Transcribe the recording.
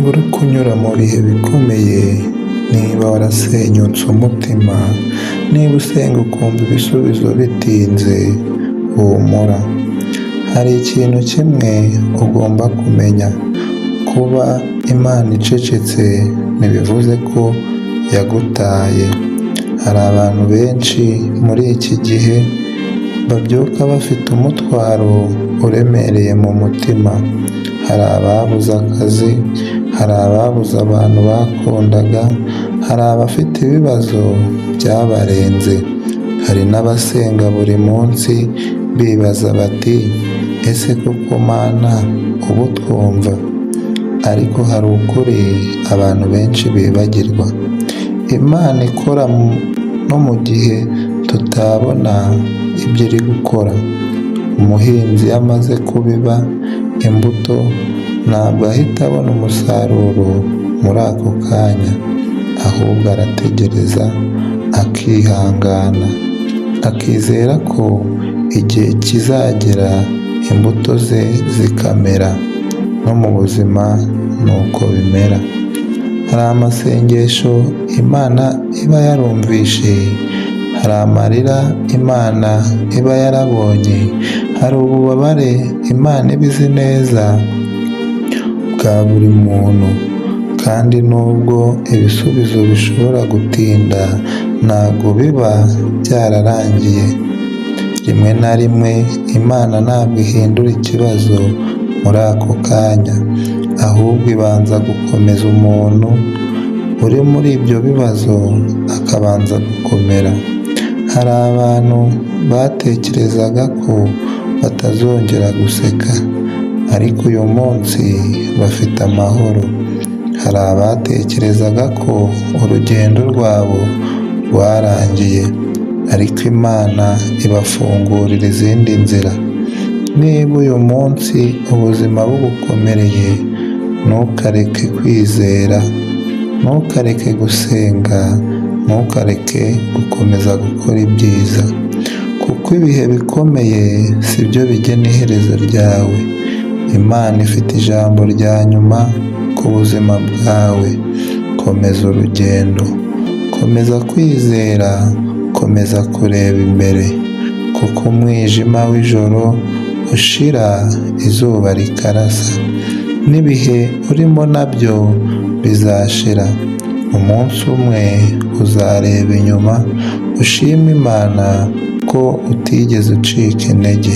Niba uri kunyura mu bihe bikomeye, niba warasenyutse umutima, niba usenga ukumva ibisubizo bitinze, humura. Hari ikintu kimwe ugomba kumenya: kuba Imana icecetse ntibivuze ko yagutaye. Hari abantu benshi muri iki gihe babyuka bafite umutwaro uremereye mu mutima. Hari ababuze akazi, hari ababuze abantu bakundaga, hari abafite ibibazo byabarenze, hari n'abasenga buri munsi bibaza bati ese koko Mana ubu twumva? Ariko hari ukuri abantu benshi bibagirwa: Imana ikora no mu gihe tutabona ibyo iri gukora. Umuhinzi iyo amaze kubiba imbuto, ntabwo ahita abona umusaruro muri ako kanya, ahubwo arategereza, akihangana, akizera ko igihe kizagera imbuto ze zikamera. No mu buzima ni uko bimera. Hari amasengesho Imana iba yarumvishe, hari amarira Imana iba yarabonye, hari ububabare Imana iba izi neza bwa buri muntu. Kandi nubwo ibisubizo bishobora gutinda, ntabwo biba byararangiye. Rimwe na rimwe Imana ntabwo ihindura ikibazo muri ako kanya, ahubwo ibanza gukomeza umuntu uri muri ibyo bibazo akabanza gukomera. Hari abantu batekerezaga ko batazongera guseka, ariko uyu munsi bafite amahoro. Hari abatekerezaga ko urugendo rwabo rwarangiye, ariko Imana ibafungurira izindi nzira. Niba uyu munsi ubuzima bugukomereye, ntukareke kwizera, ntukareke gusenga, ntukareke gukomeza gukora ibyiza, kuko ibihe bikomeye si byo bigena iherezo ryawe. Imana ifite ijambo rya nyuma ku buzima bwawe. Komeza urugendo, komeza kwizera, komeza kureba imbere, kuko umwijima w'ijoro ushira, izuba rikarasa. N'ibihe urimo nabyo bizashira. Umunsi umwe uzareba inyuma, ushime Imana ko utigeze ucika intege.